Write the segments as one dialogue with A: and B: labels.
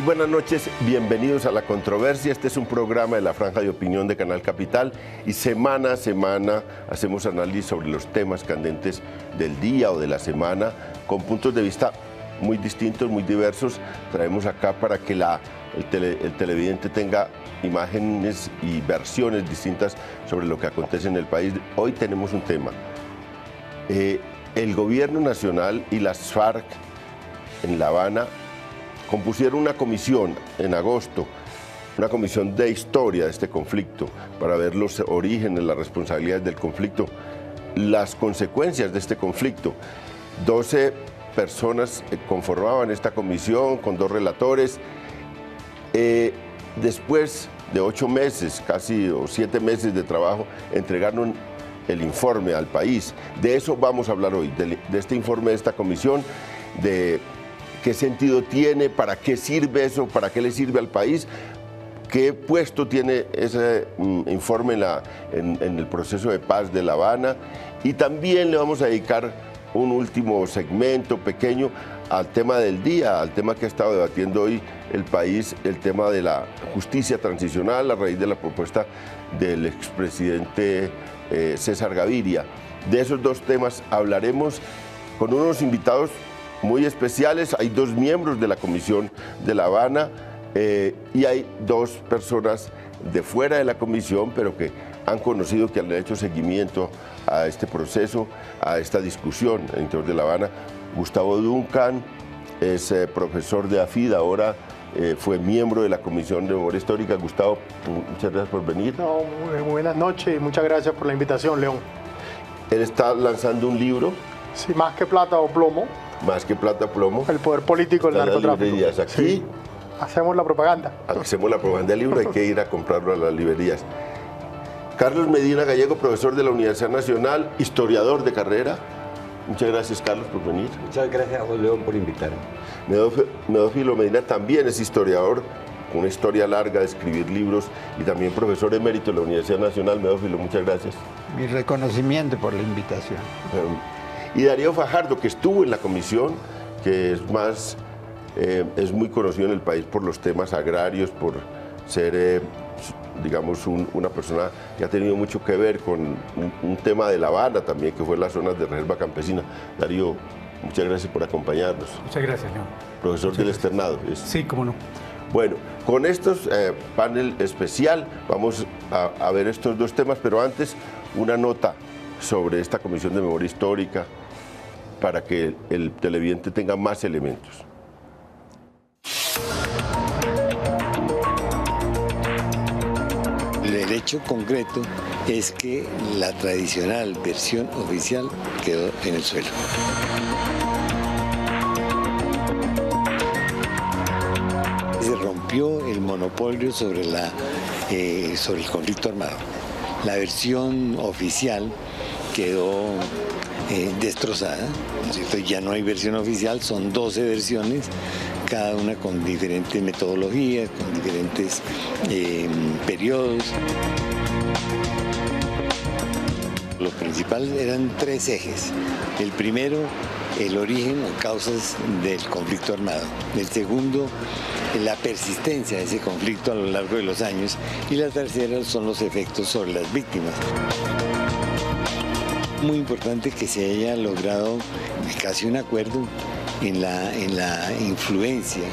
A: buenas noches, bienvenidos a La Controversia. Este es un programa de la Franja de Opinión de Canal Capital y semana a semana hacemos análisis sobre los temas candentes del día o de la semana con puntos de vista muy distintos, muy diversos. Traemos acá para que el televidente tenga imágenes y versiones distintas sobre lo que acontece en el país. Hoy tenemos un tema. El gobierno nacional y las FARC en La Habana compusieron una comisión en agosto, una comisión de historia de este conflicto, para ver los orígenes, las responsabilidades del conflicto, las consecuencias de este conflicto. 12 personas conformaban esta comisión con 2 relatores. Después de 8 meses, casi o 7 meses de trabajo, entregaron el informe al país. De eso vamos a hablar hoy, de este informe de esta comisión, de qué sentido tiene, para qué sirve eso, para qué le sirve al país, qué puesto tiene ese informe en el proceso de paz de La Habana, y también le vamos a dedicar un último segmento pequeño al tema del día, al tema que ha estado debatiendo hoy el país, el tema de la justicia transicional a raíz de la propuesta del expresidente César Gaviria. De esos 2 temas hablaremos con unos invitados muy especiales. Hay 2 miembros de la Comisión de La Habana y hay 2 personas de fuera de la comisión, pero que han conocido, que han hecho seguimiento a este proceso, a esta discusión en el interior de La Habana. Gustavo Duncan es profesor de AFID, ahora fue miembro de la Comisión de Memoria Histórica. Gustavo, muchas gracias por venir.
B: No, muy buenas noches y muchas gracias por la invitación, León.
A: Él está lanzando un libro.
B: Sí, Más que plata o plomo.
A: Más que plata, plomo.
B: El poder político del narcotráfico.
A: Aquí
B: sí. Hacemos la propaganda.
A: Hacemos la propaganda del libro, hay que ir a comprarlo a las librerías. Carlos Medina Gallego, profesor de la Universidad Nacional, historiador de carrera. Muchas gracias, Carlos, por venir.
C: Muchas gracias a vos, León, por invitarme.
A: Medófilo Medina también es historiador, con una historia larga de escribir libros, y también profesor emérito de la Universidad Nacional. Medófilo, muchas gracias.
D: Mi reconocimiento por la invitación.
A: Y Darío Fajardo, que estuvo en la comisión, que es muy conocido en el país por los temas agrarios, por ser, digamos, una persona que ha tenido mucho que ver con un tema de La Habana también, que fue las zonas de reserva campesina. Darío, muchas gracias por acompañarnos.
E: Muchas gracias, León.
A: Profesor del Externado.
E: Sí, cómo no.
A: Bueno, con estos panel especial vamos a ver estos 2 temas, pero antes una nota sobre esta Comisión de Memoria Histórica para que el televidente tenga más elementos.
C: El hecho concreto es que la tradicional versión oficial quedó en el suelo. Se rompió el monopolio sobre el conflicto armado. La versión oficial quedó destrozada, ¿no es cierto? Ya no hay versión oficial, son 12 versiones, cada una con diferentes metodologías, con diferentes periodos. Lo principal eran 3 ejes. El primero, el origen o causas del conflicto armado. El segundo, la persistencia de ese conflicto a lo largo de los años. Y la tercera son los efectos sobre las víctimas. Muy importante que se haya logrado casi un acuerdo en la influencia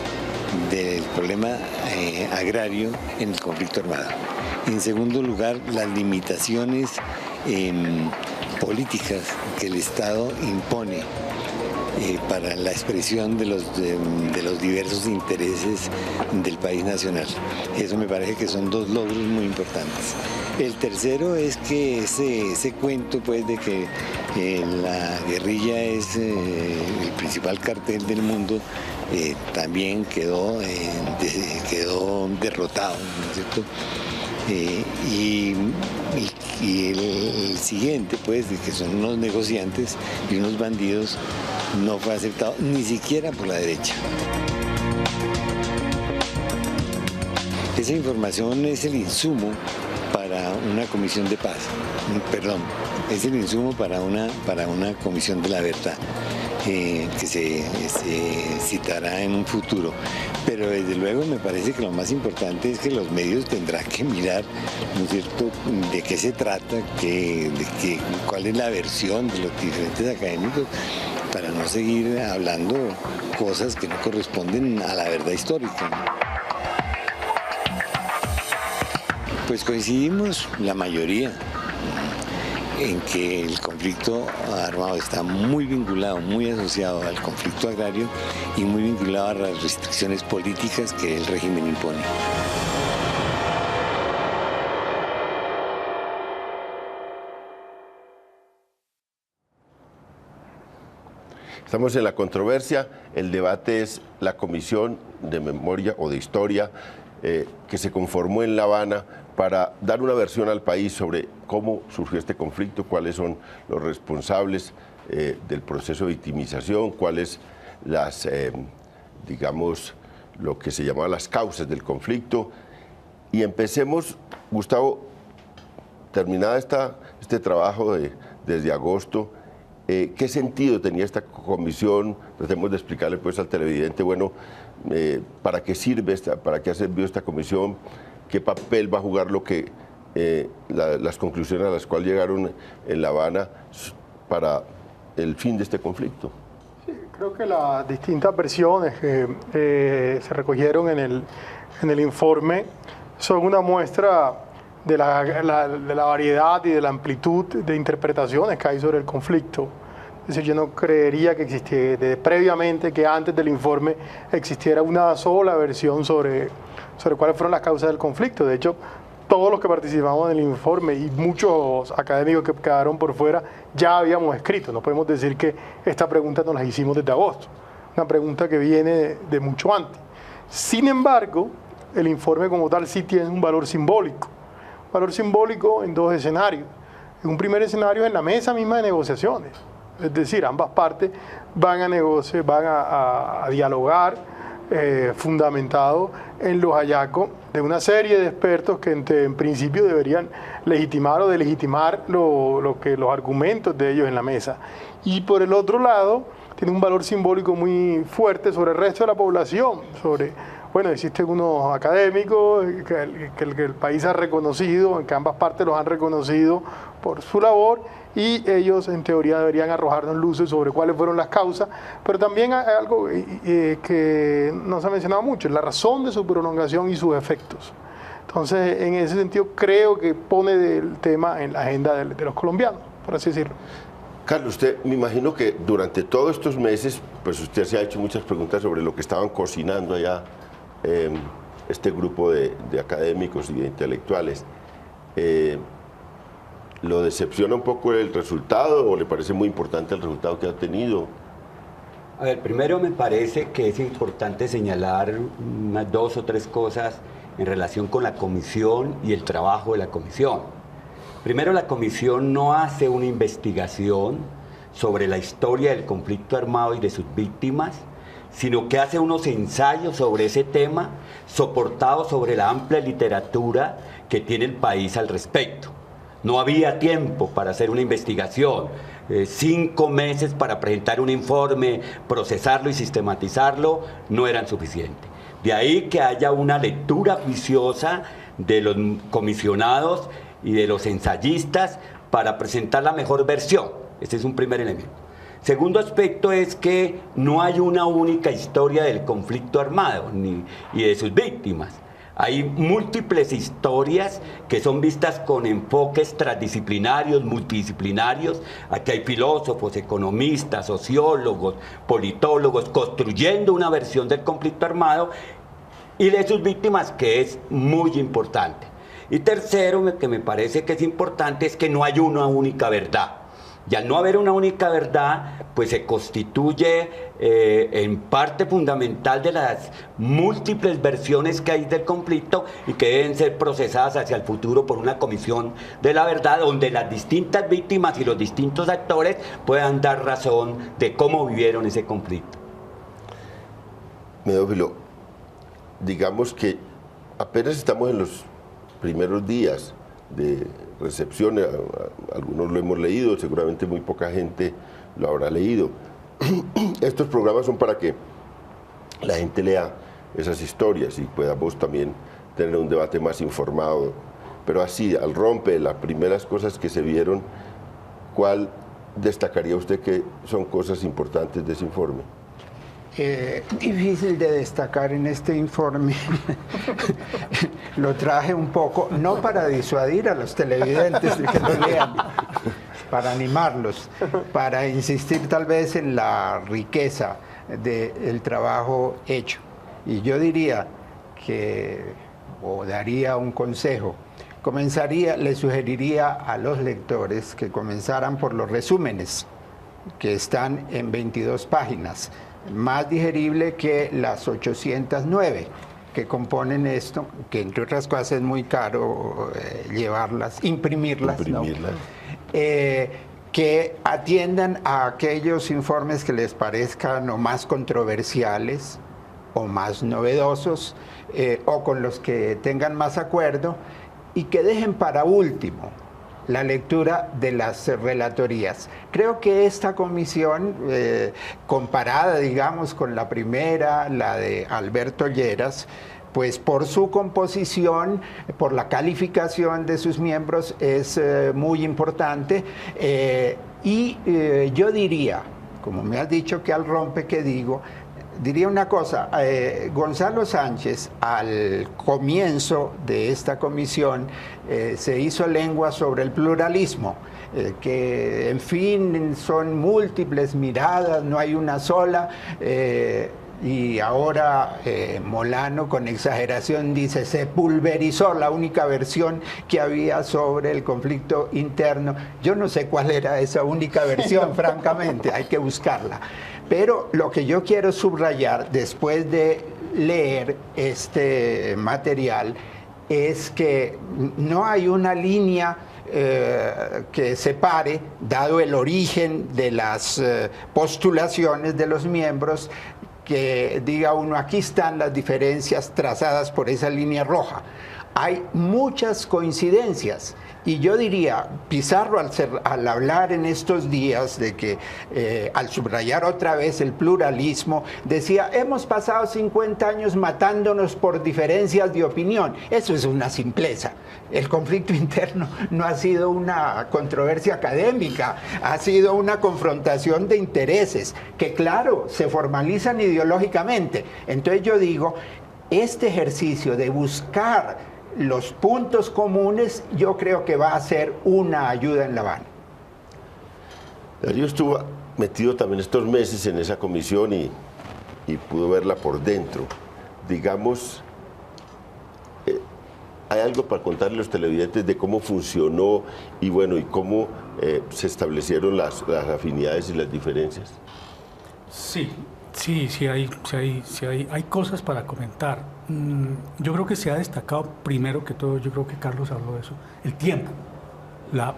C: del problema agrario en el conflicto armado. En segundo lugar, las limitaciones políticas que el Estado impone para la expresión de los diversos intereses del país nacional. Eso me parece que son 2 logros muy importantes. El tercero es que ese cuento pues, de que la guerrilla es el principal cartel del mundo también quedó derrotado, ¿no es cierto? Y el siguiente, pues, de que son unos negociantes y unos bandidos, no fue aceptado ni siquiera por la derecha. Esa información es el insumo para una comisión de paz, perdón, es el insumo para una comisión de la verdad. que se citará en un futuro. Pero desde luego me parece que lo más importante es que los medios tendrán que mirar, ¿no es cierto?, de qué se trata, cuál es la versión de los diferentes académicos, para no seguir hablando cosas que no corresponden a la verdad histórica. Pues coincidimos la mayoría en que el conflicto armado está muy vinculado, muy asociado al conflicto agrario y muy vinculado a las restricciones políticas que el régimen impone.
A: Estamos en la controversia. El debate es la Comisión de Memoria o de Historia que se conformó en La Habana para dar una versión al país sobre cómo surgió este conflicto, cuáles son los responsables del proceso de victimización, cuáles las, digamos, lo que se llama las causas del conflicto. Y empecemos, Gustavo, terminada este trabajo desde agosto, ¿qué sentido tenía esta comisión? Tratemos de explicarle pues al televidente, bueno, ¿para qué sirve para qué ha servido esta comisión? ¿Qué papel va a jugar las conclusiones a las cuales llegaron en La Habana para el fin de este conflicto?
B: Sí, creo que las distintas versiones que se recogieron en el informe son una muestra de la variedad y de la amplitud de interpretaciones que hay sobre el conflicto. Es decir, yo no creería que existiera previamente, que antes del informe existiera una sola versión sobre cuáles fueron las causas del conflicto. De hecho, todos los que participamos en el informe y muchos académicos que quedaron por fuera ya habíamos escrito. No podemos decir que esta pregunta nos la hicimos desde agosto. Una pregunta que viene de mucho antes. Sin embargo, el informe como tal sí tiene un valor simbólico. Un valor simbólico en dos escenarios. En un primer escenario, en la mesa misma de negociaciones. Es decir, ambas partes van a negociar, van a dialogar fundamentado en los hallazgos de una serie de expertos que en principio deberían legitimar o delegitimar los argumentos de ellos en la mesa. Y por el otro lado, tiene un valor simbólico muy fuerte sobre el resto de la población, bueno, existen unos académicos que el país ha reconocido, que ambas partes los han reconocido por su labor, y ellos en teoría deberían arrojarnos luces sobre cuáles fueron las causas, pero también hay algo que no se ha mencionado mucho, la razón de su prolongación y sus efectos. Entonces, en ese sentido, creo que pone el tema en la agenda de los colombianos, por así decirlo.
A: Carlos, usted me imagino que durante todos estos meses, pues usted se ha hecho muchas preguntas sobre lo que estaban cocinando allá este grupo de académicos y de intelectuales. ¿Lo decepciona un poco el resultado o le parece muy importante el resultado que ha tenido?
E: A ver, primero me parece que es importante señalar unas 2 o 3 cosas en relación con la comisión y el trabajo de la comisión. Primero, la comisión no hace una investigación sobre la historia del conflicto armado y de sus víctimas, sino que hace unos ensayos sobre ese tema, soportados sobre la amplia literatura que tiene el país al respecto. No había tiempo para hacer una investigación, 5 meses para presentar un informe, procesarlo y sistematizarlo, no eran suficientes. De ahí que haya una lectura juiciosa de los comisionados y de los ensayistas para presentar la mejor versión. Ese es un primer elemento. Segundo aspecto es que no hay una única historia del conflicto armado y de sus víctimas. Hay múltiples historias que son vistas con enfoques transdisciplinarios, multidisciplinarios. Aquí hay filósofos, economistas, sociólogos, politólogos, construyendo una versión del conflicto armado y de sus víctimas, que es muy importante. Y tercero, que me parece que es importante, es que no hay una única verdad. Y al no haber una única verdad, pues se constituye en parte fundamental de las múltiples versiones que hay del conflicto y que deben ser procesadas hacia el futuro por una comisión de la verdad, donde las distintas víctimas y los distintos actores puedan dar razón de cómo vivieron ese conflicto.
A: Medófilo, digamos que apenas estamos en los primeros días de recepción, algunos lo hemos leído, seguramente muy poca gente lo habrá leído. estos programas son para que la gente lea esas historias y pueda vos también tener un debate más informado. Pero así, al rompe, las primeras cosas que se vieron, ¿cuál destacaría usted que son cosas importantes de ese informe?
D: Difícil de destacar en este informe. Lo traje un poco, no para disuadir a los televidentes de que lo lean, para animarlos, para insistir tal vez en la riqueza del trabajo hecho. Y yo diría que, o daría un consejo, le sugeriría a los lectores que comenzaran por los resúmenes, que están en 22 páginas, más digerible que las 809 que componen esto, que entre otras cosas es muy caro imprimirlas. ¿No? Que atiendan a aquellos informes que les parezcan o más controversiales o más novedosos, o con los que tengan más acuerdo, y que dejen para último la lectura de las relatorías. Creo que esta comisión, comparada, digamos, con la primera, la de Alberto Lleras, pues por su composición, por la calificación de sus miembros, es muy importante. Yo diría, como me has dicho que al rompe, que digo, diría una cosa. Gonzalo Sánchez, al comienzo de esta comisión, se hizo lengua sobre el pluralismo, que en fin son múltiples miradas, no hay una sola, y ahora Molano, con exageración, dice se pulverizó la única versión que había sobre el conflicto interno. Yo no sé cuál era esa única versión, francamente, hay que buscarla. Pero lo que yo quiero subrayar después de leer este material es que no hay una línea que separe, dado el origen de las postulaciones de los miembros, que diga uno, aquí están las diferencias trazadas por esa línea roja. Hay muchas coincidencias, y yo diría, Pizarro al hablar en estos días de que, al subrayar otra vez el pluralismo, decía, hemos pasado 50 años matándonos por diferencias de opinión. Eso es una simpleza. El conflicto interno no ha sido una controversia académica, ha sido una confrontación de intereses, que claro, se formalizan ideológicamente. Entonces yo digo, este ejercicio de buscar los puntos comunes, yo creo que va a ser una ayuda en La Habana.
A: Darío estuvo metido también estos meses en esa comisión y pudo verla por dentro. Digamos, ¿hay algo para contarle a los televidentes de cómo funcionó y bueno, y cómo se establecieron las afinidades y las diferencias?
F: Sí hay cosas para comentar. Yo creo que se ha destacado, primero que todo, yo creo que Carlos habló de eso, el tiempo, la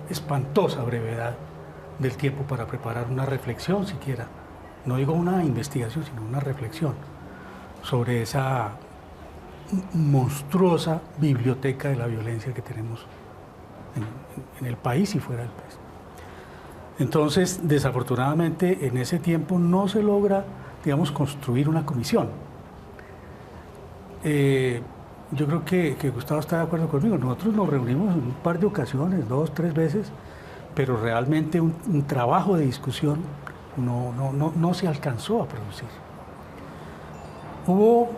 F: espantosa brevedad del tiempo para preparar una reflexión siquiera, no digo una investigación, sino una reflexión sobre esa monstruosa biblioteca de la violencia que tenemos en el país y fuera del país. Entonces, desafortunadamente, en ese tiempo no se logra, digamos, construir una comisión. Yo creo que Gustavo está de acuerdo conmigo. Nosotros nos reunimos en un par de ocasiones, 2, 3 veces, pero realmente un trabajo de discusión no se alcanzó a producir. Hubo,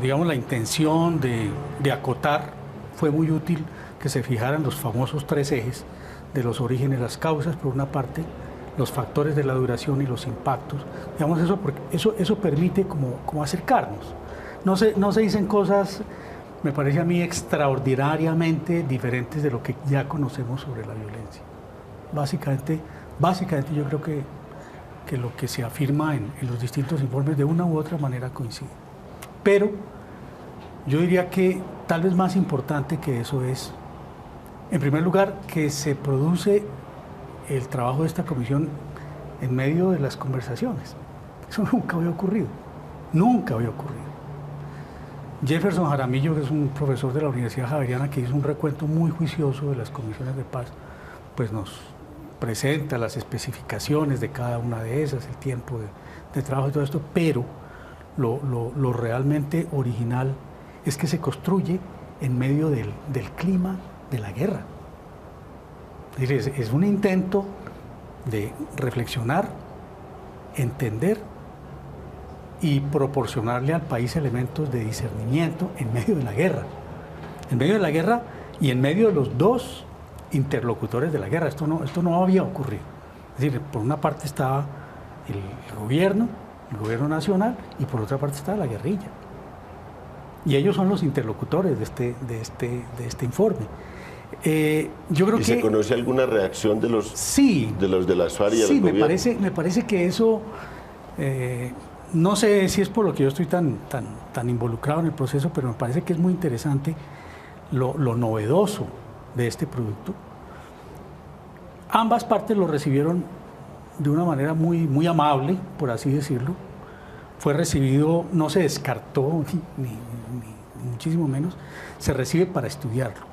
F: digamos, la intención de acotar, fue muy útil que se fijaran los famosos 3 ejes de los orígenes, las causas, por una parte, los factores de la duración y los impactos. Digamos, eso permite como acercarnos. No se dicen cosas, me parece a mí, extraordinariamente diferentes de lo que ya conocemos sobre la violencia. Básicamente yo creo que lo que se afirma en los distintos informes de una u otra manera coincide. Pero yo diría que tal vez más importante que eso es, en primer lugar, que se produce el trabajo de esta comisión en medio de las conversaciones. Eso nunca había ocurrido. Jefferson Jaramillo, que es un profesor de la Universidad Javeriana, que hizo un recuento muy juicioso de las comisiones de paz, pues nos presenta las especificaciones de cada una de esas, el tiempo de trabajo y todo esto, pero lo realmente original es que se construye en medio del clima de la guerra. Es decir, es un intento de reflexionar, entender y proporcionarle al país elementos de discernimiento en medio de la guerra. En medio de la guerra y en medio de los dos interlocutores de la guerra. Esto no había ocurrido. Es decir, por una parte estaba el gobierno nacional, y por otra parte estaba la guerrilla. Y ellos son los interlocutores de este informe. Yo creo
A: ¿Y se conoce alguna reacción de los de las FARC y del gobierno? Sí,
F: me parece que eso, no sé si es por lo que yo estoy tan involucrado en el proceso, pero me parece que es muy interesante lo novedoso de este producto. Ambas partes lo recibieron de una manera muy amable, por así decirlo. Fue recibido, no se descartó, ni muchísimo menos, se recibe para estudiarlo,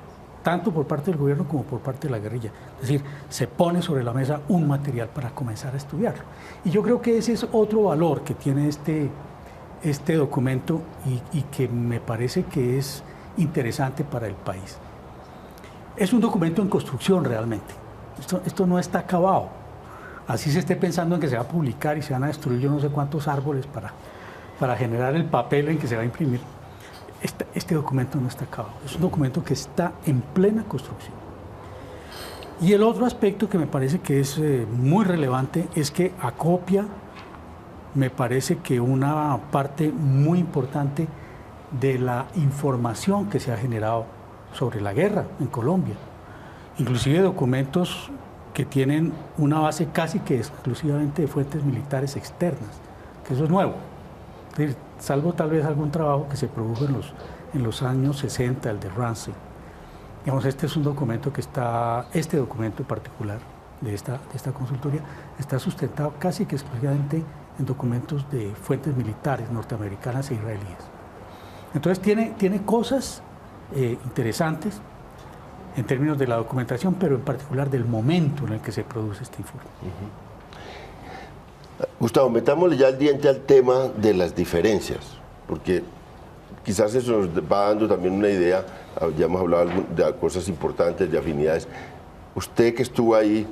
F: tanto por parte del gobierno como por parte de la guerrilla. Es decir, se pone sobre la mesa un material para comenzar a estudiarlo. Y yo creo que ese es otro valor que tiene este documento y que me parece que es interesante para el país. Es un documento en construcción realmente. Esto no está acabado. Así se esté pensando en que se va a publicar y se van a destruir yo no sé cuántos árboles para generar el papel en que se va a imprimir. Este documento no está acabado. Es un documento que está en plena construcción. Y el otro aspecto que me parece que es muy relevante es que acopia, me parece que una parte muy importante de la información que se ha generado sobre la guerra en Colombia. Inclusive documentos que tienen una base casi que exclusivamente de fuentes militares externas, que eso es nuevo. Es decir, salvo tal vez algún trabajo que se produjo en los años 60, el de Ramsey. Digamos, este es un documento este documento en particular de esta consultoría está sustentado casi que exclusivamente en documentos de fuentes militares norteamericanas e israelíes. Entonces tiene cosas interesantes en términos de la documentación, pero en particular del momento en el que se produce este informe.
A: Gustavo, metámosle ya el diente al tema de las diferencias, porque quizás eso nos va dando también una idea, ya hemos hablado de cosas importantes, de afinidades. Usted que estuvo ahí,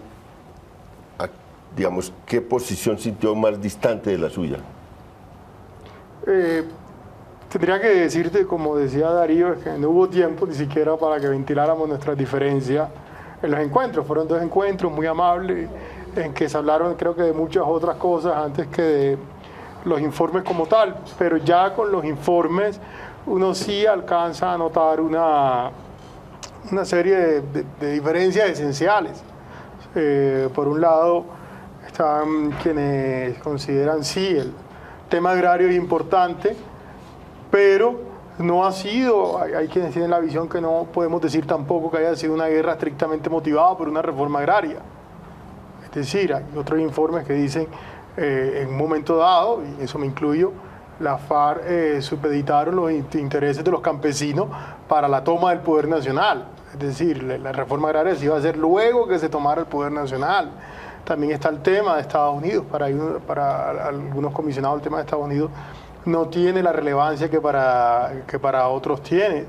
A: digamos, ¿qué posición sintió más distante de la suya?
B: Tendría que decirte, como decía Darío, es que no hubo tiempo ni siquiera para que ventiláramos nuestras diferencias en los encuentros. Fueron dos encuentros muy amables en que se hablaron, creo que de muchas otras cosas antes que de los informes como tal, pero ya con los informes uno sí alcanza a notar una serie de diferencias esenciales. Por un lado están quienes consideran sí el tema agrario es importante, pero no ha sido, hay quienes tienen la visión que no podemos decir tampoco que haya sido una guerra estrictamente motivada por una reforma agraria. Es decir, hay otros informes que dicen en un momento dado, y eso me incluyo, la FARC supeditaron los intereses de los campesinos para la toma del poder nacional. Es decir, la reforma agraria se iba a hacer luego que se tomara el poder nacional. También está el tema de Estados Unidos. Para algunos comisionados el tema de Estados Unidos no tiene la relevancia que para otros tiene.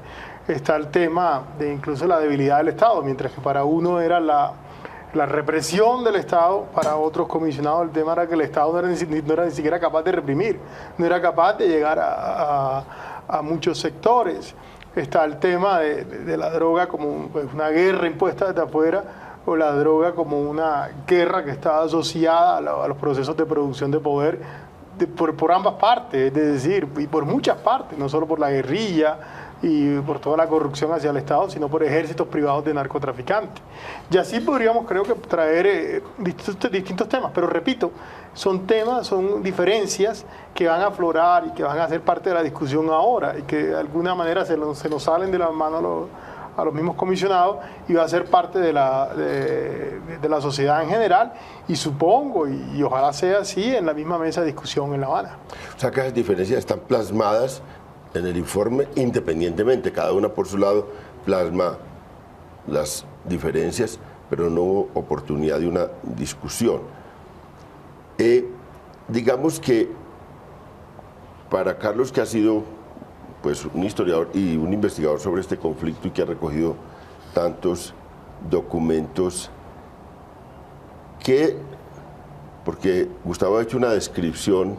B: Está el tema de incluso la debilidad del Estado, mientras que para uno era la represión del Estado, para otros comisionados el tema era que el Estado no era ni siquiera capaz de reprimir, no era capaz de llegar a muchos sectores. Está el tema de la droga como una guerra impuesta desde afuera, o la droga como una guerra que está asociada a los procesos de producción de poder por ambas partes, es decir, y por muchas partes, no solo por la guerrilla y por toda la corrupción hacia el Estado, sino por ejércitos privados de narcotraficantes. Y así podríamos, creo que, traer distintos temas, pero repito, son diferencias que van a aflorar y que van a ser parte de la discusión ahora y que de alguna manera se nos salen de las manos a los mismos comisionados y va a ser parte de la sociedad en general y supongo, y ojalá sea así, en la misma mesa de discusión en La Habana.
A: O sea que esas diferencias están plasmadas en el informe independientemente, cada una por su lado plasma las diferencias, pero no hubo oportunidad de una discusión. Digamos que para Carlos, que ha sido pues un historiador y un investigador sobre este conflicto y que ha recogido tantos documentos, porque Gustavo ha hecho una descripción,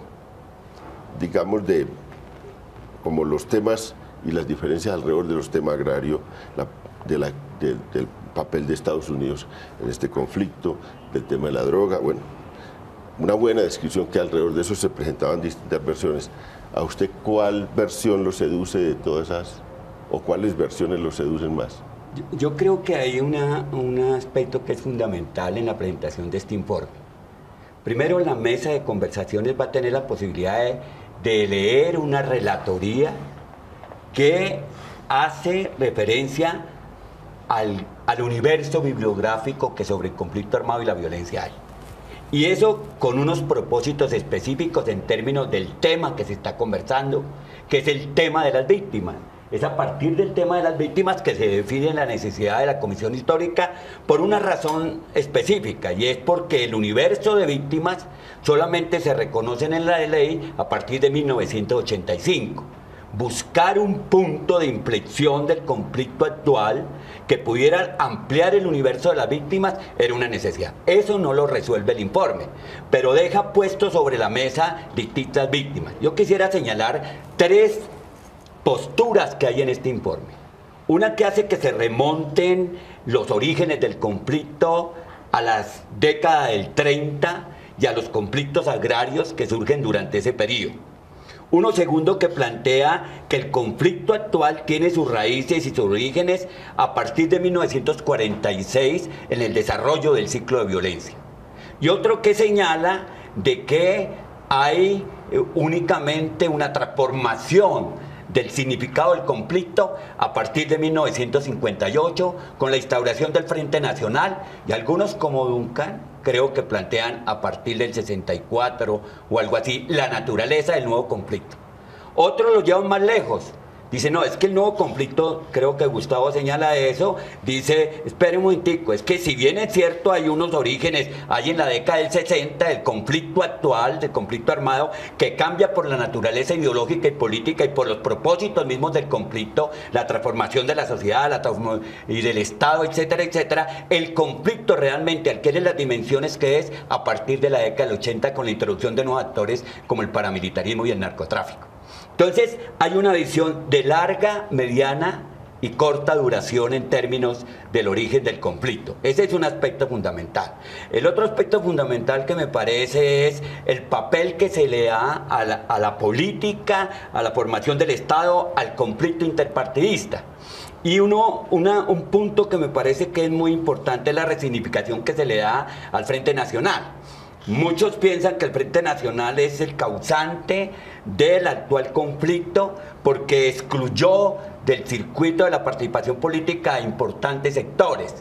A: digamos, de como los temas y las diferencias alrededor de los temas agrarios, del papel de Estados Unidos en este conflicto, del tema de la droga, bueno, una buena descripción que alrededor de eso se presentaban distintas versiones. ¿A usted cuál versión lo seduce de todas esas, o cuáles versiones lo seducen más?
E: Yo creo que hay un aspecto que es fundamental en la presentación de este informe. Primero, la mesa de conversaciones va a tener la posibilidad de leer una relatoría que hace referencia al universo bibliográfico que sobre el conflicto armado y la violencia hay. Y eso con unos propósitos específicos en términos del tema que se está conversando, que es el tema de las víctimas. Es a partir del tema de las víctimas que se define la necesidad de la comisión histórica por una razón específica, y es porque el universo de víctimas solamente se reconocen en la ley a partir de 1985. Buscar un punto de inflexión del conflicto actual que pudiera ampliar el universo de las víctimas era una necesidad. Eso no lo resuelve el informe, pero deja puesto sobre la mesa distintas víctimas. Yo quisiera señalar tres posturas que hay en este informe. Una que hace que se remonten los orígenes del conflicto a las décadas del 30 y a los conflictos agrarios que surgen durante ese periodo. Uno segundo que plantea que el conflicto actual tiene sus raíces y sus orígenes a partir de 1946 en el desarrollo del ciclo de violencia. Y otro que señala de que hay únicamente una transformación del significado del conflicto a partir de 1958 con la instauración del Frente Nacional, y algunos como Duncan creo que plantean a partir del 64 o algo así la naturaleza del nuevo conflicto. Otros lo llevan más lejos. Dice, no, es que el nuevo conflicto, creo que Gustavo señala eso, dice, espere un momentico, es que si bien es cierto hay unos orígenes, hay en la década del 60 el conflicto actual, del conflicto armado, que cambia por la naturaleza ideológica y política y por los propósitos mismos del conflicto, la transformación de la sociedad y del Estado, etcétera, etcétera. El conflicto realmente adquiere las dimensiones que es a partir de la década del 80 con la introducción de nuevos actores como el paramilitarismo y el narcotráfico. Entonces, hay una visión de larga, mediana y corta duración en términos del origen del conflicto. Ese es un aspecto fundamental. El otro aspecto fundamental que me parece es el papel que se le da a la política, a la formación del Estado, al conflicto interpartidista. Y un punto que me parece que es muy importante es la resignificación que se le da al Frente Nacional. Muchos piensan que el Frente Nacional es el causante del actual conflicto porque excluyó del circuito de la participación política a importantes sectores,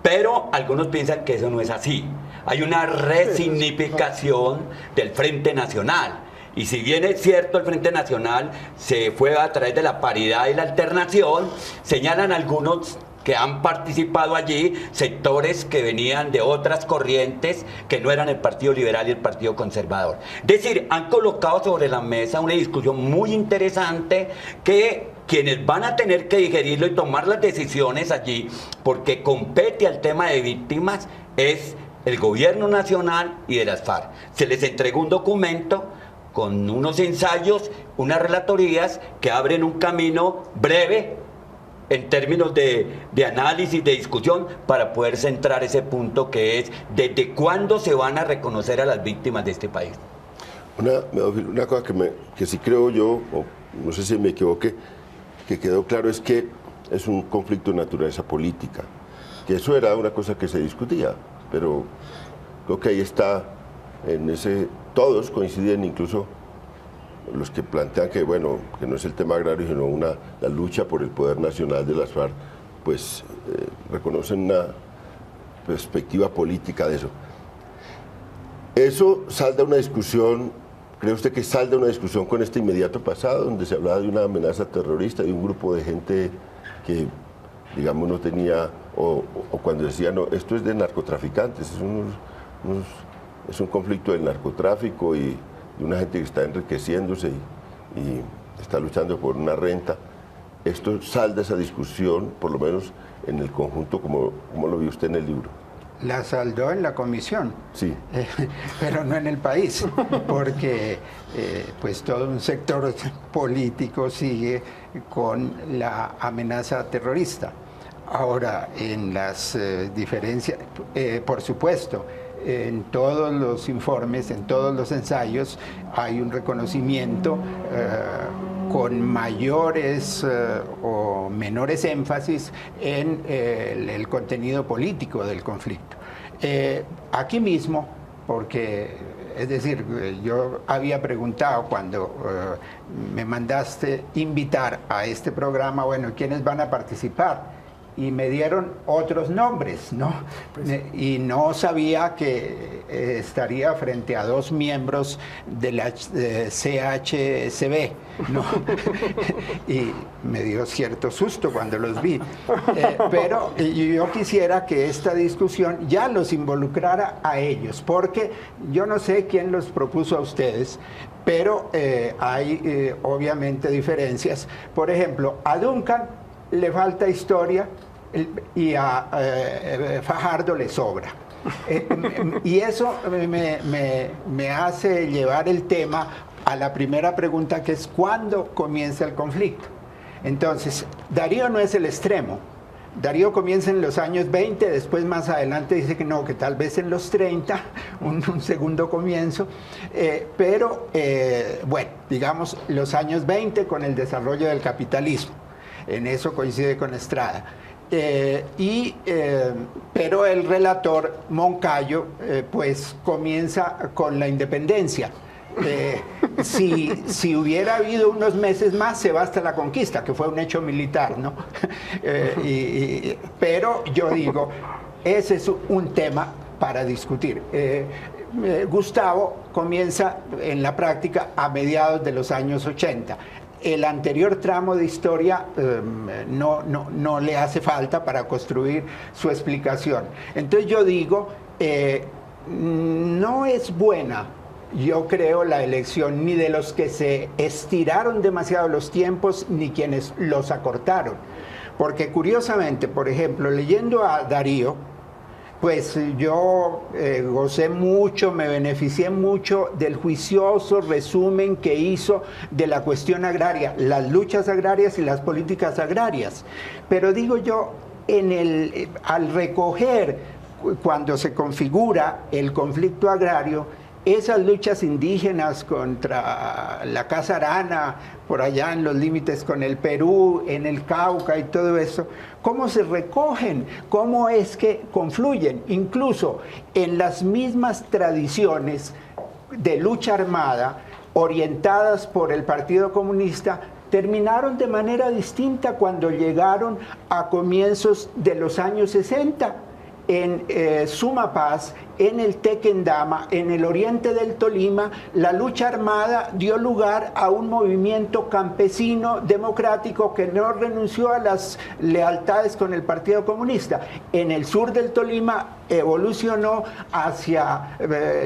E: pero algunos piensan que eso no es así. Hay una resignificación del Frente Nacional. Y si bien es cierto el Frente Nacional se fue a través de la paridad y la alternación, señalan algunos que han participado allí sectores que venían de otras corrientes que no eran el Partido Liberal y el Partido Conservador. Es decir, han colocado sobre la mesa una discusión muy interesante que quienes van a tener que digerirlo y tomar las decisiones allí, porque compete al tema de víctimas, es el gobierno nacional y de las FARC. Se les entregó un documento con unos ensayos, unas relatorías que abren un camino breve en términos de análisis, de discusión, para poder centrar ese punto que es desde cuándo se van a reconocer a las víctimas de este país.
A: Una cosa que sí creo yo, o no sé si me equivoqué, que quedó claro es que es un conflicto de naturaleza política, que eso era una cosa que se discutía, pero creo que ahí está, todos coinciden, incluso los que plantean que, bueno, que no es el tema agrario, sino la lucha por el poder nacional de las FARC, pues reconocen una perspectiva política de eso. Eso salda una discusión, ¿cree usted que salda una discusión con este inmediato pasado, donde se hablaba de una amenaza terrorista, de un grupo de gente que digamos, no tenía, o cuando decía, no, esto es de narcotraficantes, es un conflicto del narcotráfico y de una gente que está enriqueciéndose y está luchando por una renta. Esto salda esa discusión, por lo menos en el conjunto, como lo vio usted en el libro.
D: La saldó en la comisión,
A: sí,
D: pero no en el país, porque pues todo un sector político sigue con la amenaza terrorista. Ahora, en las diferencias, por supuesto, en todos los informes, en todos los ensayos, hay un reconocimiento con mayores o menores énfasis en el contenido político del conflicto. Aquí mismo, porque, es decir, yo había preguntado cuando me mandaste invitar a este programa, bueno, ¿quiénes van a participar? Y me dieron otros nombres, ¿no? Y no sabía que estaría frente a dos miembros de la CHCB, ¿no? Y me dio cierto susto cuando los vi. Pero yo quisiera que esta discusión ya los involucrara a ellos, porque yo no sé quién los propuso a ustedes, pero hay obviamente diferencias. Por ejemplo, a Duncan le falta historia y a Fajardo le sobra. Y eso me hace llevar el tema a la primera pregunta, que es ¿cuándo comienza el conflicto? Entonces, Darío no es el extremo. Darío comienza en los años 20, después más adelante dice que no, que tal vez en los 30, un segundo comienzo, pero bueno, digamos los años 20 con el desarrollo del capitalismo. En eso coincide con Estrada. Pero el relator Moncayo pues comienza con la independencia. Si hubiera habido unos meses más, se va hasta la conquista, que fue un hecho militar, ¿no? Pero yo digo, ese es un tema para discutir. Gustavo comienza en la práctica a mediados de los años 80. El anterior tramo de historia no le hace falta para construir su explicación. Entonces yo digo, no es buena, yo creo, la elección ni de los que se estiraron demasiado los tiempos, ni quienes los acortaron. Porque curiosamente, por ejemplo, leyendo a Darío, pues yo gocé mucho, me beneficié mucho del juicioso resumen que hizo de la cuestión agraria, las luchas agrarias y las políticas agrarias. Pero digo yo, al recoger, cuando se configura el conflicto agrario, esas luchas indígenas contra la Casa Arana, por allá en los límites con el Perú, en el Cauca y todo eso, ¿cómo se recogen? ¿Cómo es que confluyen? Incluso en las mismas tradiciones de lucha armada, orientadas por el Partido Comunista, terminaron de manera distinta cuando llegaron a comienzos de los años 60. En Sumapaz, en el Tequendama, en el oriente del Tolima, la lucha armada dio lugar a un movimiento campesino democrático que no renunció a las lealtades con el Partido Comunista. En el sur del Tolima evolucionó hacia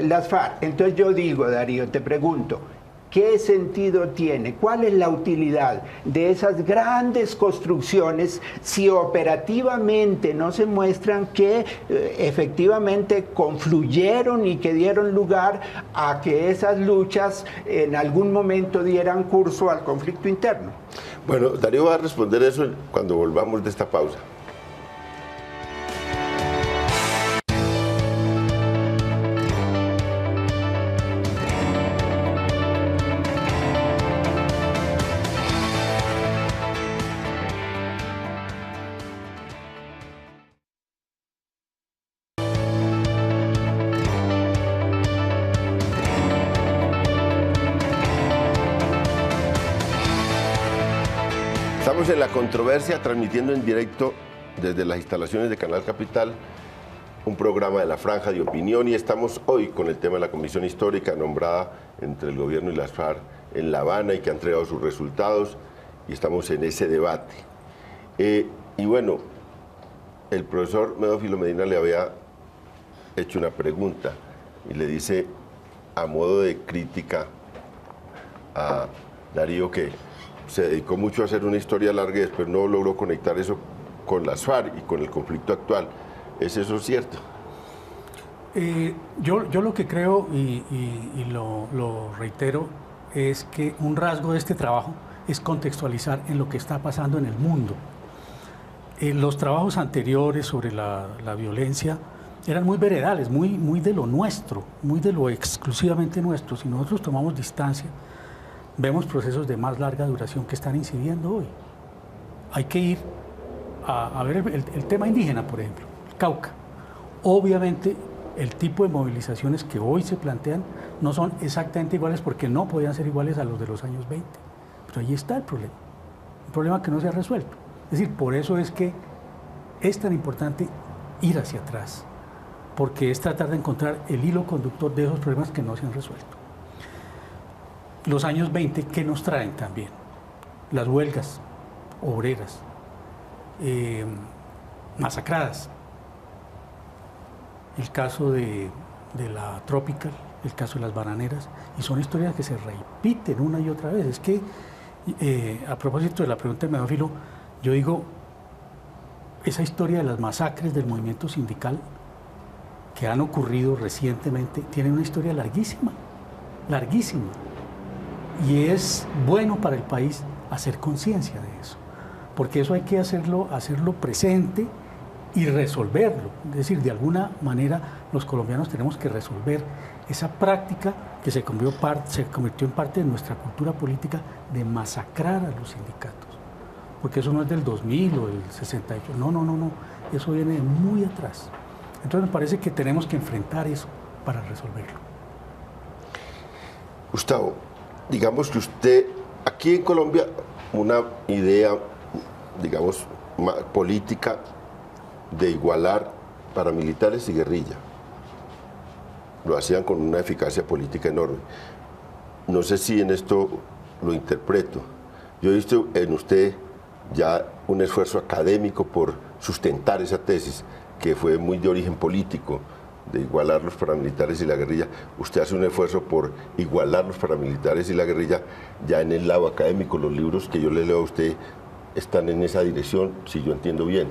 D: las FARC. Entonces yo digo, Darío, te pregunto, ¿qué sentido tiene? ¿Cuál es la utilidad de esas grandes construcciones si operativamente no se muestran que efectivamente confluyeron y que dieron lugar a que esas luchas en algún momento dieran curso al conflicto interno?
A: Bueno, Darío va a responder eso cuando volvamos de esta pausa. Estamos en La Controversia, transmitiendo en directo desde las instalaciones de Canal Capital, un programa de la Franja de Opinión, y estamos hoy con el tema de la Comisión Histórica nombrada entre el gobierno y las FARC en La Habana y que ha entregado sus resultados, y estamos en ese debate. Y bueno, el profesor Medófilo Medina le había hecho una pregunta y le dice, a modo de crítica a Darío, que se dedicó mucho a hacer una historia larga y después no logró conectar eso con las FARC y con el conflicto actual. ¿Es eso cierto?
F: Yo lo que creo, y lo reitero, es que un rasgo de este trabajo es contextualizar en lo que está pasando en el mundo. Los trabajos anteriores sobre la violencia eran muy veredales, muy de lo nuestro, muy de lo exclusivamente nuestro. Si nosotros tomamos distancia, vemos procesos de más larga duración que están incidiendo hoy. Hay que ir a ver el tema indígena, por ejemplo, el Cauca. Obviamente, el tipo de movilizaciones que hoy se plantean no son exactamente iguales porque no podían ser iguales a los de los años 20. Pero ahí está el problema que no se ha resuelto. Es decir, por eso es que es tan importante ir hacia atrás, porque es tratar de encontrar el hilo conductor de esos problemas que no se han resuelto. Los años 20, ¿qué nos traen también? Las huelgas obreras, masacradas. El caso de la Tropical, el caso de las bananeras, y son historias que se repiten una y otra vez. Es que, a propósito de la pregunta de Medófilo, yo digo, esa historia de las masacres del movimiento sindical que han ocurrido recientemente tiene una historia larguísima, larguísima. Y es bueno para el país hacer conciencia de eso, porque eso hay que hacerlo presente y resolverlo. Es decir, de alguna manera los colombianos tenemos que resolver esa práctica que se convirtió en parte de nuestra cultura política de masacrar a los sindicatos. Porque eso no es del 2000 o del 68, no, eso viene de muy atrás. Entonces me parece que tenemos que enfrentar eso para resolverlo.
A: Gustavo, digamos que usted, aquí en Colombia, una idea, digamos, política de igualar paramilitares y guerrilla. Lo hacían con una eficacia política enorme. No sé si en esto lo interpreto. Yo he visto en usted ya un esfuerzo académico por sustentar esa tesis, que fue muy de origen político, de igualar los paramilitares y la guerrilla. Usted hace un esfuerzo por igualar los paramilitares y la guerrilla ya en el lado académico. Los libros que yo le leo a usted están en esa dirección, si yo entiendo bien.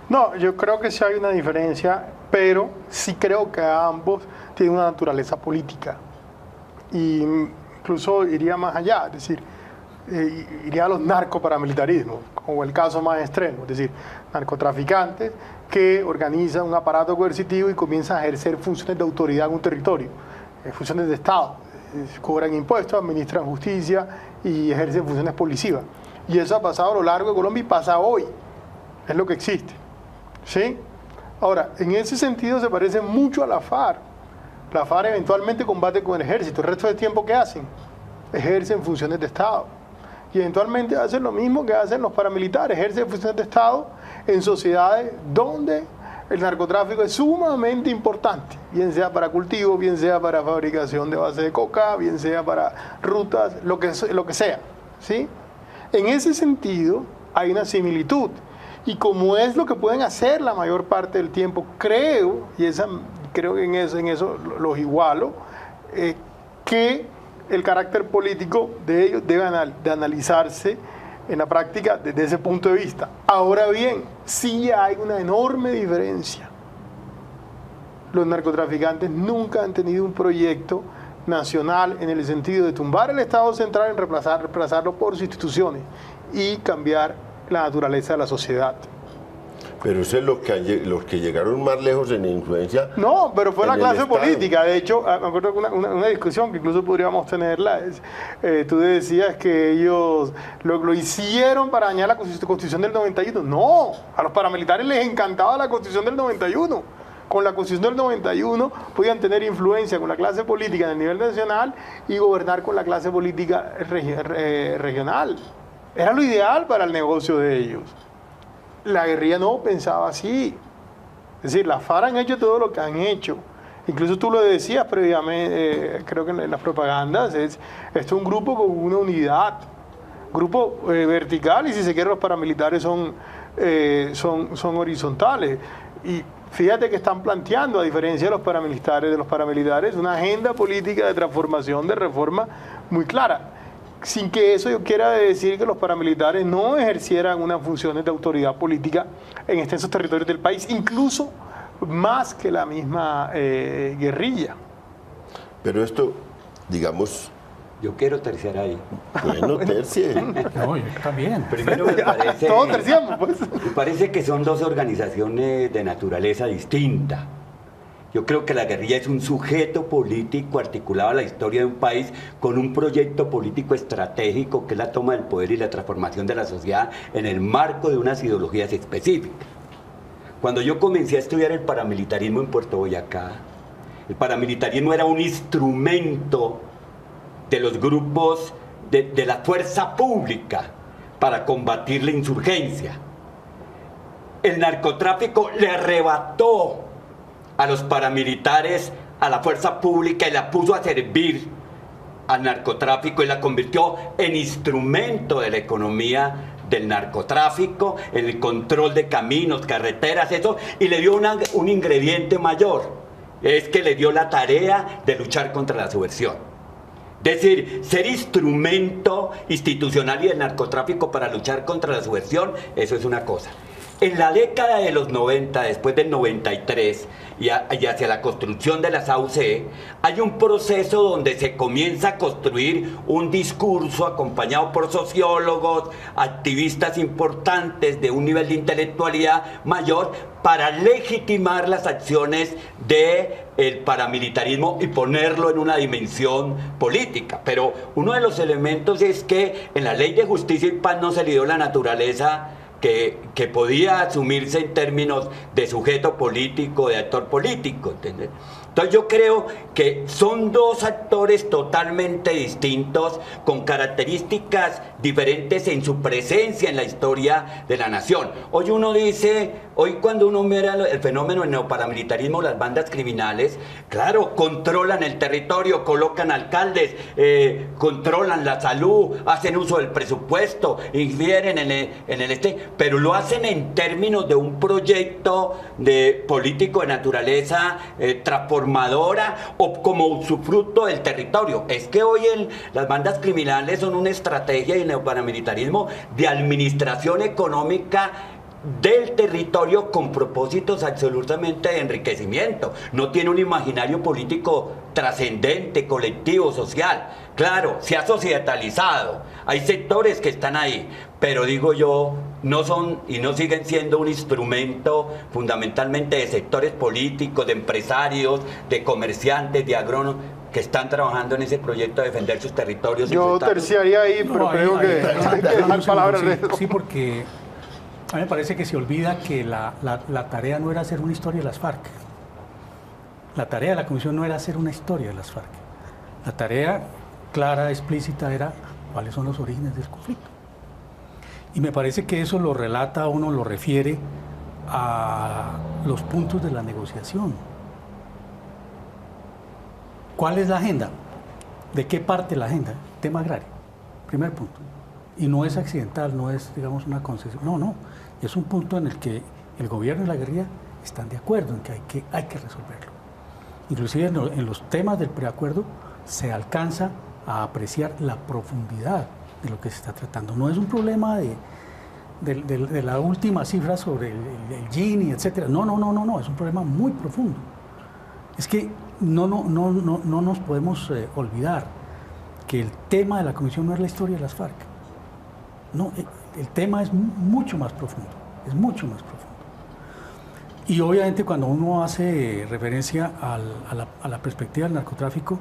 B: No, yo creo que sí hay una diferencia, pero sí creo que ambos tienen una naturaleza política. Y incluso iría más allá, es decir, iría a los narcoparamilitarismos, como el caso más extremo, es decir, narcotraficantes que organizan un aparato coercitivo y comienzan a ejercer funciones de autoridad en un territorio, funciones de Estado, cobran impuestos, administran justicia y ejercen funciones policivas. Y eso ha pasado a lo largo de Colombia y pasa hoy, es lo que existe. ¿Sí? Ahora, en ese sentido se parece mucho a la FARC. La FARC eventualmente combate con el ejército. El resto del tiempo, ¿qué hacen? Ejercen funciones de Estado. Y eventualmente hacen lo mismo que hacen los paramilitares, ejercen funciones de Estado en sociedades donde el narcotráfico es sumamente importante, bien sea para cultivo, bien sea para fabricación de base de coca, bien sea para rutas, lo que sea. ¿Sí? En ese sentido, hay una similitud. Y como es lo que pueden hacer la mayor parte del tiempo, creo que en eso los igualo, que el carácter político de ellos debe de analizarse en la práctica desde ese punto de vista. Ahora bien, sí hay una enorme diferencia. Los narcotraficantes nunca han tenido un proyecto nacional en el sentido de tumbar el Estado central y reemplazarlo por sus instituciones y cambiar la naturaleza de la sociedad.
A: Pero eso es los que llegaron más lejos en influencia.
B: No, pero fue la clase política. De hecho, me acuerdo de una discusión que incluso podríamos tenerla. Tú decías que ellos lo hicieron para dañar la Constitución del 91. No, a los paramilitares les encantaba la Constitución del 91. Con la Constitución del 91 podían tener influencia con la clase política en el nivel nacional y gobernar con la clase política regional. Era lo ideal para el negocio de ellos. La guerrilla no pensaba así. Es decir, las FARC han hecho todo lo que han hecho. Incluso tú lo decías previamente, creo que en las propagandas, esto es un grupo con una unidad, grupo vertical, y si se quiere los paramilitares son son horizontales. Y fíjate que están planteando, a diferencia de los paramilitares, una agenda política de transformación, de reforma muy clara. Sin que eso yo quiera decir que los paramilitares no ejercieran unas funciones de autoridad política en extensos territorios del país, incluso más que la misma guerrilla.
A: Pero esto, digamos...
E: Yo quiero terciar ahí.
A: Bueno, tercie.
F: No, yo también.
E: Primero me parece...
B: Todos terciamos, pues.
E: Me parece que son dos organizaciones de naturaleza distinta. Yo creo que la guerrilla es un sujeto político articulado a la historia de un país con un proyecto político estratégico que es la toma del poder y la transformación de la sociedad en el marco de unas ideologías específicas. Cuando yo comencé a estudiar el paramilitarismo en Puerto Boyacá, el paramilitarismo era un instrumento de los grupos de la fuerza pública para combatir la insurgencia. El narcotráfico le arrebató a los paramilitares a la fuerza pública y la puso a servir al narcotráfico y la convirtió en instrumento de la economía del narcotráfico, en el control de caminos, carreteras, eso, y le dio un ingrediente mayor, es que le dio la tarea de luchar contra la subversión. Es decir, ser instrumento institucional y del narcotráfico para luchar contra la subversión, eso es una cosa. En la década de los 90, después del 93, y hacia la construcción de las AUC, hay un proceso donde se comienza a construir un discurso acompañado por sociólogos, activistas importantes de un nivel de intelectualidad mayor para legitimar las acciones del paramilitarismo y ponerlo en una dimensión política. Pero uno de los elementos es que en la Ley de Justicia y Paz no se le dio la naturaleza que podía asumirse en términos de sujeto político, de actor político, ¿entendés? Entonces yo creo que son dos actores totalmente distintos, con características diferentes en su presencia en la historia de la nación. Hoy uno dice, hoy cuando uno mira el fenómeno del neoparamilitarismo, las bandas criminales, claro, controlan el territorio, colocan alcaldes, controlan la salud, hacen uso del presupuesto, infieren en el pero lo hacen en términos de un proyecto político de naturaleza transformadora o como usufructo del territorio. Es que hoy las bandas criminales son una estrategia del neoparamilitarismo de administración económica del territorio con propósitos absolutamente de enriquecimiento. No tiene un imaginario político trascendente, colectivo, social. Claro, se ha societalizado. Hay sectores que están ahí, pero digo yo, no son y no siguen siendo un instrumento fundamentalmente de sectores políticos, de empresarios, de comerciantes, de agrónomos, que están trabajando en ese proyecto de defender sus territorios.
B: Yo terciaría ahí, pero creo que hay que dejar palabras de eso.
F: Sí, porque a mí me parece que se olvida que la tarea no era hacer una historia de las FARC. La tarea de la comisión no era hacer una historia de las FARC. La tarea clara, explícita, era cuáles son los orígenes del conflicto. Y me parece que eso lo relata uno, lo refiere a los puntos de la negociación. ¿Cuál es la agenda? ¿De qué parte la agenda? Tema agrario, primer punto. Y no es accidental, no es, digamos, una concesión. No, es un punto en el que el gobierno y la guerrilla están de acuerdo en que hay que resolverlo. Inclusive en los temas del preacuerdo se alcanza a apreciar la profundidad de lo que se está tratando. No es un problema de la última cifra sobre el Gini, etc. No, es un problema muy profundo. Es que no nos podemos olvidar que el tema de la comisión no es la historia de las FARC. No, el tema es mucho más profundo, es mucho más profundo. Y obviamente cuando uno hace referencia a la perspectiva del narcotráfico,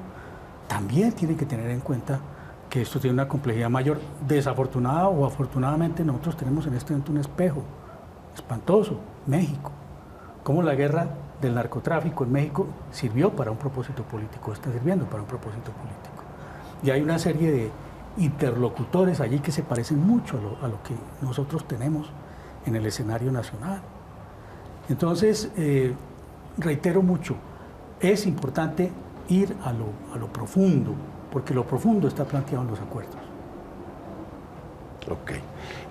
F: también tiene que tener en cuenta que esto tiene una complejidad mayor. Desafortunada o afortunadamente nosotros tenemos en este momento un espejo espantoso, México. Cómo la guerra del narcotráfico en México sirvió para un propósito político, está sirviendo para un propósito político. Y hay una serie de interlocutores allí que se parecen mucho a lo que nosotros tenemos en el escenario nacional. Entonces, reitero mucho, es importante ir a lo profundo, porque lo profundo está planteado en los acuerdos.
A: Ok.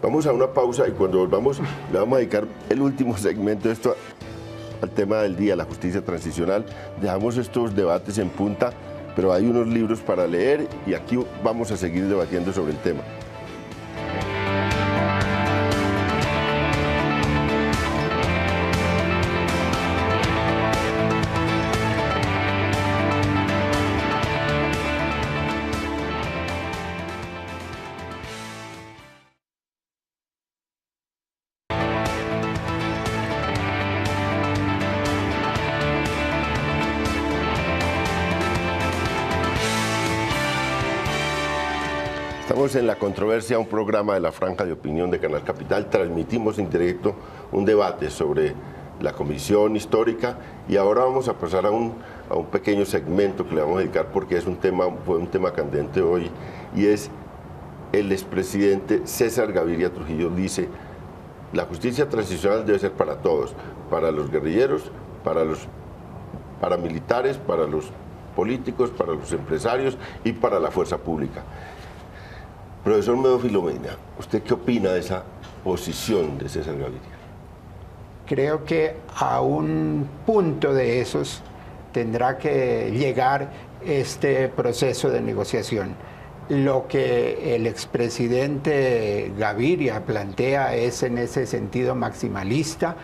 A: Vamos a una pausa y cuando volvamos le vamos a dedicar el último segmento de esto al tema del día, la justicia transicional. Dejamos estos debates en punta, pero hay unos libros para leer y aquí vamos a seguir debatiendo sobre el tema. Estamos en La Controversia, un programa de la Franja de Opinión de Canal Capital. Transmitimos en directo un debate sobre la comisión histórica y ahora vamos a pasar a un pequeño segmento que le vamos a dedicar porque fue un tema candente hoy, y es el expresidente César Gaviria Trujillo. Dice: la justicia transicional debe ser para todos, para los guerrilleros, para los paramilitares, para los políticos, para los empresarios y para la fuerza pública. Profesor Medo Filomena, ¿usted qué opina de esa posición de César Gaviria?
D: Creo que a un punto de esos tendrá que llegar este proceso de negociación. Lo que el expresidente Gaviria plantea es en ese sentido maximalista,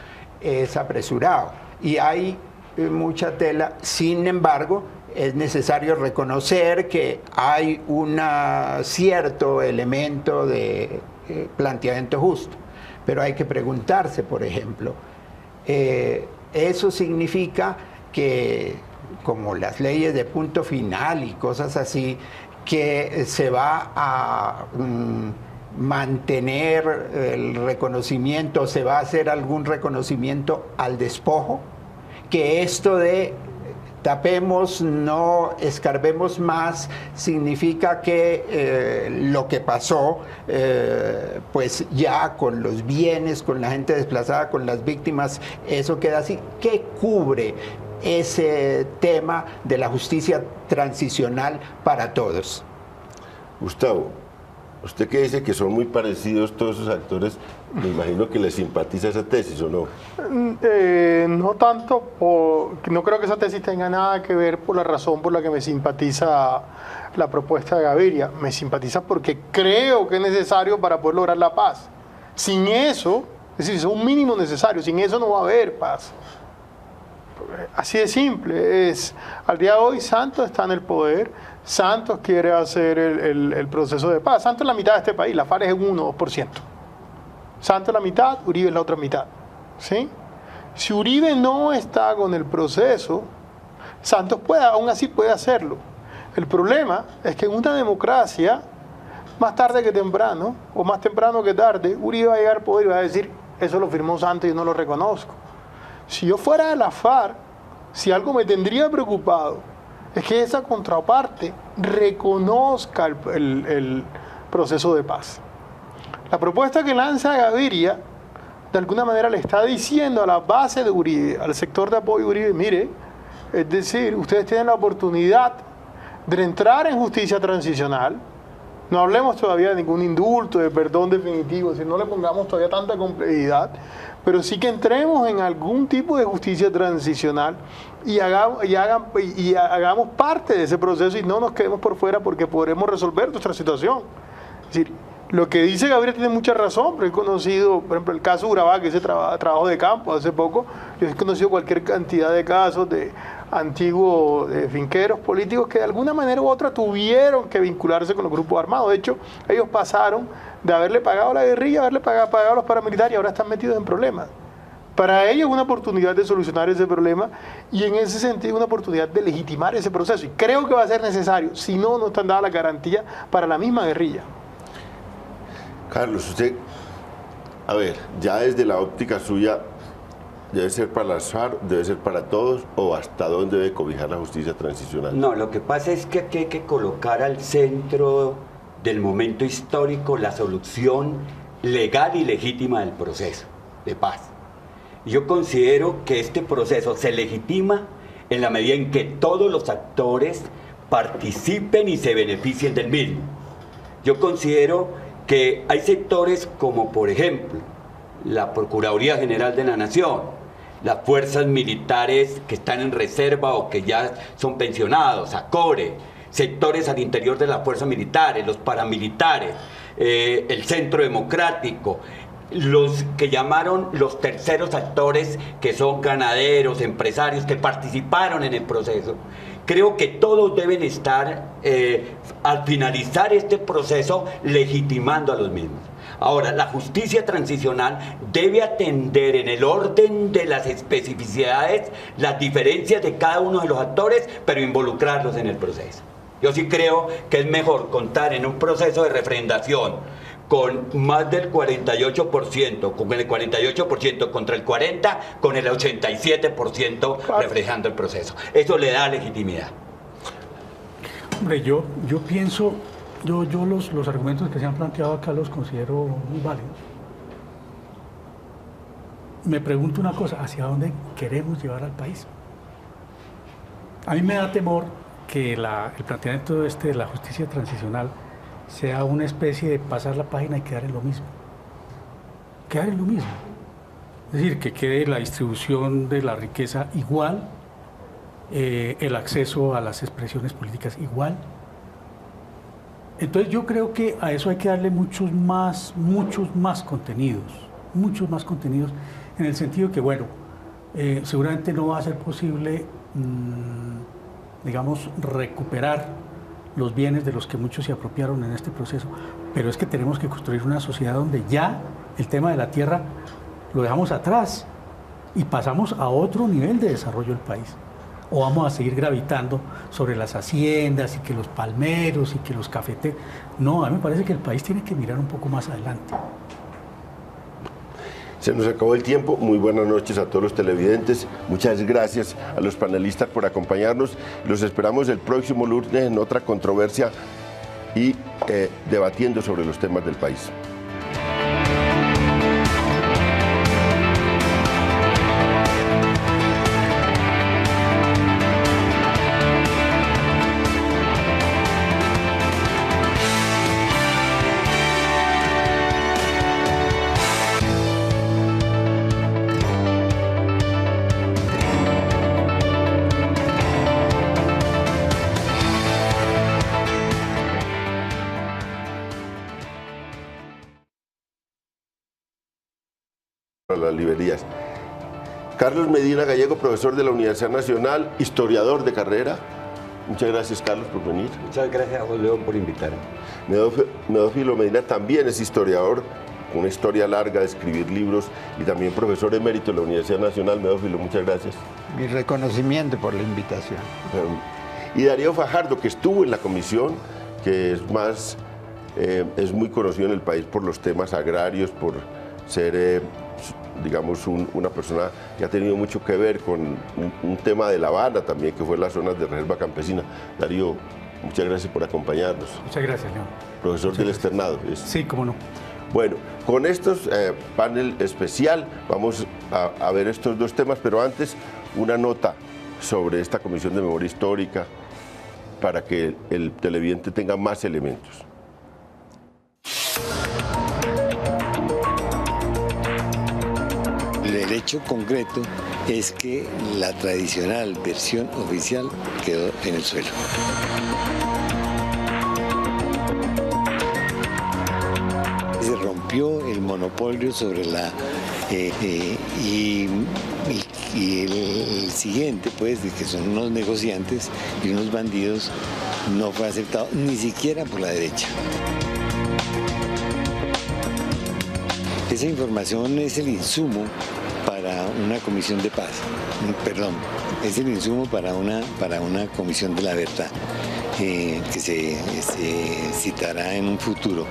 D: es apresurado y hay mucha tela. Sin embargo, es necesario reconocer que hay un cierto elemento de planteamiento justo, pero hay que preguntarse, por ejemplo, ¿eso significa que, como las leyes de punto final y cosas así, que se va a mantener el reconocimiento, se va a hacer algún reconocimiento al despojo? Que esto de tapemos, no escarbemos más, significa que lo que pasó, pues ya con los bienes, con la gente desplazada, con las víctimas, eso queda así. ¿Qué cubre ese tema de la justicia transicional para todos?
A: Gustavo, usted que dice que son muy parecidos todos esos actores, me imagino que le simpatiza esa tesis, ¿o no?
B: No tanto, no creo que esa tesis tenga nada que ver por la razón por la que me simpatiza la propuesta de Gaviria. Me simpatiza porque creo que es necesario para poder lograr la paz. Sin eso, es decir, es un mínimo necesario, sin eso no va a haber paz. Así de simple. Al día de hoy Santos está en el poder, Santos quiere hacer el proceso de paz. Santos es la mitad de este país, la FARC es un 1-2%. Santos es la mitad, Uribe es la otra mitad. ¿Sí? Si Uribe no está con el proceso, Santos aún así puede hacerlo. El problema es que en una democracia, más tarde que temprano, o más temprano que tarde, Uribe va a llegar al poder y va a decir: eso lo firmó Santos y yo no lo reconozco. Si yo fuera de la FARC, si algo me tendría preocupado, es que esa contraparte reconozca el proceso de paz. La propuesta que lanza Gaviria, de alguna manera le está diciendo a la base de Uribe, al sector de apoyo de Uribe: mire, es decir, ustedes tienen la oportunidad de entrar en justicia transicional. No hablemos todavía de ningún indulto, de perdón definitivo, si no le pongamos todavía tanta complejidad, pero sí que entremos en algún tipo de justicia transicional y hagamos parte de ese proceso y no nos quedemos por fuera, porque podremos resolver nuestra situación. Es decir, lo que dice Gabriel tiene mucha razón, pero he conocido, por ejemplo, el caso de Urabá, que ese trabajo de campo hace poco, yo he conocido cualquier cantidad de casos de antiguos finqueros políticos que de alguna manera u otra tuvieron que vincularse con los grupos armados. De hecho, ellos pasaron de haberle pagado a la guerrilla, haberle pagado a los paramilitares, y ahora están metidos en problemas. Para ellos es una oportunidad de solucionar ese problema y en ese sentido una oportunidad de legitimar ese proceso. Y creo que va a ser necesario, si no, no están dadas las garantías para la misma guerrilla.
A: Carlos, usted, a ver, ya desde la óptica suya, ¿debe ser para las FARC, debe ser para todos, o hasta dónde debe cobijar la justicia transicional?
E: No, lo que pasa es que aquí hay que colocar al centro del momento histórico la solución legal y legítima del proceso de paz. Yo considero que este proceso se legitima en la medida en que todos los actores participen y se beneficien del mismo. Yo considero que hay sectores como, por ejemplo, la Procuraduría General de la Nación, las fuerzas militares que están en reserva o que ya son pensionados, ACORE, sectores al interior de las fuerzas militares, los paramilitares, el Centro Democrático, los que llamaron los terceros actores, que son ganaderos, empresarios que participaron en el proceso. Creo que todos deben estar, al finalizar este proceso, legitimando a los mismos. Ahora, la justicia transicional debe atender en el orden de las especificidades, las diferencias de cada uno de los actores, pero involucrarlos en el proceso. Yo sí creo que es mejor contar en un proceso de refrendación con más del 48%, con el 48% contra el 40%, con el 87% reflejando el proceso. Eso le da legitimidad.
F: Hombre, yo pienso, los argumentos que se han planteado acá los considero muy válidos. Me pregunto una cosa, ¿hacia dónde queremos llevar al país? A mí me da temor que el planteamiento de la justicia transicional sea una especie de pasar la página y quedar en lo mismo. Quedar en lo mismo. Es decir, que quede la distribución de la riqueza igual, el acceso a las expresiones políticas igual. Entonces yo creo que a eso hay que darle muchos más contenidos, en el sentido que, bueno, seguramente no va a ser posible, digamos, recuperar los bienes de los que muchos se apropiaron en este proceso, pero es que tenemos que construir una sociedad donde ya el tema de la tierra lo dejamos atrás y pasamos a otro nivel de desarrollo del país. O vamos a seguir gravitando sobre las haciendas y que los palmeros y que los cafeteros. No, a mí me parece que el país tiene que mirar un poco más adelante.
A: Se nos acabó el tiempo. Muy buenas noches a todos los televidentes. Muchas gracias a los panelistas por acompañarnos. Los esperamos el próximo lunes en otra controversia y debatiendo sobre los temas del país. Las librerías. Carlos Medina Gallego, profesor de la Universidad Nacional, historiador de carrera. Muchas gracias, Carlos, por venir.
E: Muchas gracias a vos, León, por invitarme.
A: Medófilo Medina también es historiador, con una historia larga de escribir libros y también profesor emérito de la Universidad Nacional. Medófilo, muchas gracias.
D: Mi reconocimiento por la invitación.
A: Y Darío Fajardo, que estuvo en la comisión, que es muy conocido en el país por los temas agrarios, por ser digamos, una persona que ha tenido mucho que ver con un tema de La Habana también, que fue las zonas de reserva campesina. Darío, muchas gracias por acompañarnos.
F: Muchas gracias, León.
A: Profesor del Externado.
F: Sí, cómo no.
A: Bueno, con estos panel especial vamos a ver estos dos temas, pero antes una nota sobre esta Comisión de Memoria Histórica para que el televidente tenga más elementos.
C: El hecho concreto es que la tradicional versión oficial quedó en el suelo. Se rompió el monopolio sobre la... y el siguiente, pues, de que son unos negociantes y unos bandidos, no fue aceptado ni siquiera por la derecha. Esa información es el insumo para una comisión de paz, perdón, es el insumo para una comisión de la verdad que se citará en un futuro.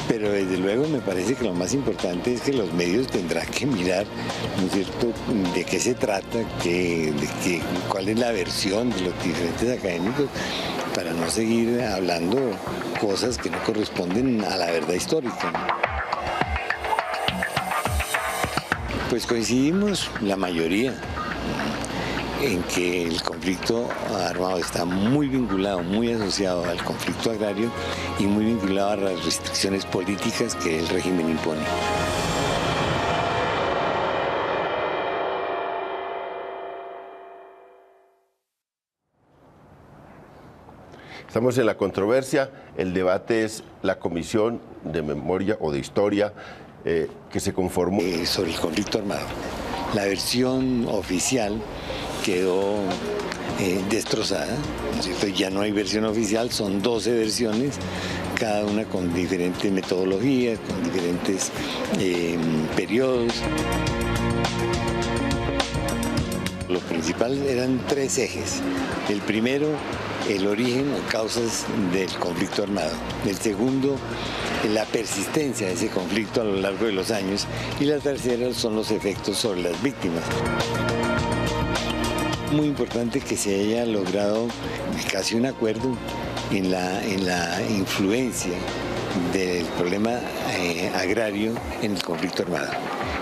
C: Pero desde luego me parece que lo más importante es que los medios tendrán que mirar, ¿no es cierto?, de qué se trata, cuál es la versión de los diferentes académicos, para no seguir hablando cosas que no corresponden a la verdad histórica, ¿no? Pues coincidimos la mayoría en que el conflicto armado está muy vinculado, muy asociado al conflicto agrario y muy vinculado a las restricciones políticas que el régimen impone.
A: Estamos en la controversia. El debate es la Comisión de Memoria o de Historia que se conformó.
C: Sobre el conflicto armado. La versión oficial quedó destrozada, ¿no es cierto? Ya no hay versión oficial, son 12 versiones, cada una con diferentes metodologías, con diferentes periodos. Lo principal eran 3 ejes. El primero, el origen o causas del conflicto armado. El segundo, la persistencia de ese conflicto a lo largo de los años. Y la tercera son los efectos sobre las víctimas. Muy importante que se haya logrado casi un acuerdo en la influencia del problema agrario en el conflicto armado.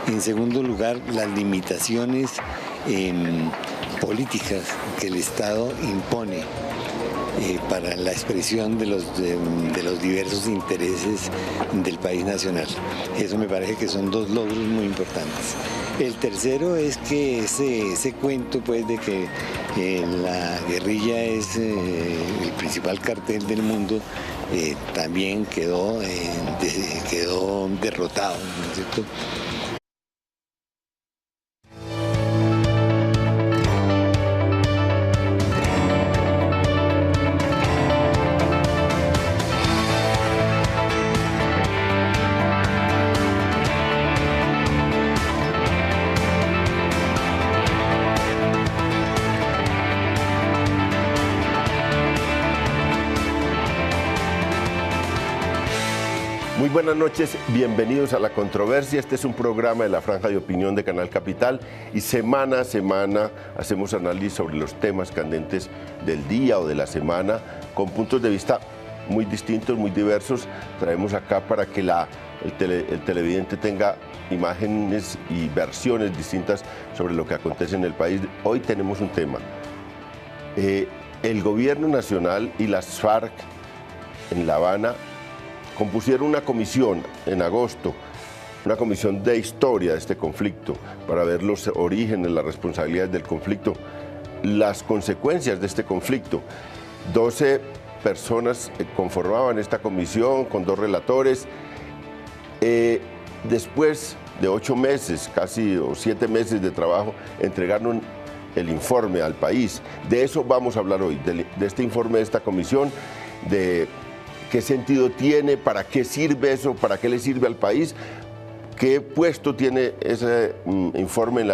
C: En segundo lugar, las limitaciones políticas que el Estado impone para la expresión de los diversos intereses del país nacional. Eso me parece que son 2 logros muy importantes. El tercero es que ese cuento pues, de que la guerrilla es el principal cartel del mundo también quedó derrotado, ¿no es cierto?
A: Muy buenas noches, bienvenidos a La Controversia. Este es un programa de la Franja de Opinión de Canal Capital y semana a semana hacemos análisis sobre los temas candentes del día o de la semana con puntos de vista muy distintos, muy diversos. Traemos acá para que el televidente tenga imágenes y versiones distintas sobre lo que acontece en el país. Hoy tenemos un tema. El gobierno nacional y las FARC en La Habana compusieron una comisión en agosto, una comisión de historia de este conflicto, para ver los orígenes, las responsabilidades del conflicto, las consecuencias de este conflicto. 12 personas conformaban esta comisión con 2 relatores. Después de 8 meses, casi o 7 meses de trabajo, entregaron el informe al país. De eso vamos a hablar hoy, de este informe de esta comisión, de qué sentido tiene, para qué sirve eso, para qué le sirve al país, qué puesto tiene ese informe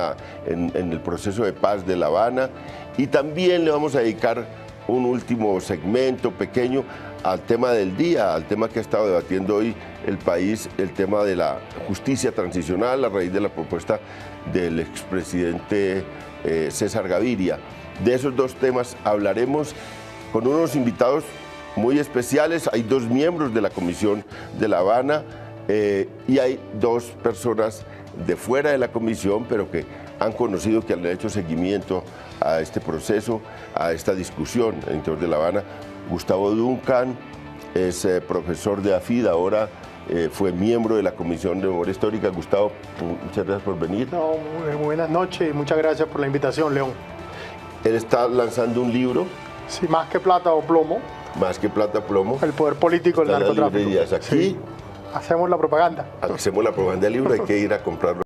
A: en el proceso de paz de La Habana, y también le vamos a dedicar un último segmento pequeño al tema del día, al tema que ha estado debatiendo hoy el país, el tema de la justicia transicional a raíz de la propuesta del expresidente César Gaviria. De esos 2 temas hablaremos con unos invitados muy especiales. Hay 2 miembros de la Comisión de La Habana y hay 2 personas de fuera de la comisión, pero que han conocido, que han hecho seguimiento a este proceso, a esta discusión en el interior de La Habana. Gustavo Duncan es profesor de AFID, ahora fue miembro de la Comisión de Memoria Histórica. Gustavo, muchas gracias por venir.
B: No, muy buenas noches y muchas gracias por la invitación, León.
A: Él está lanzando un libro.
B: Sí, Más que plata o plomo.
A: Más que plata, plomo.
B: El poder político del narcotráfico.
A: Aquí
B: sí. Hacemos la propaganda.
A: Hacemos la propaganda del libro, hay que ir a comprarlo.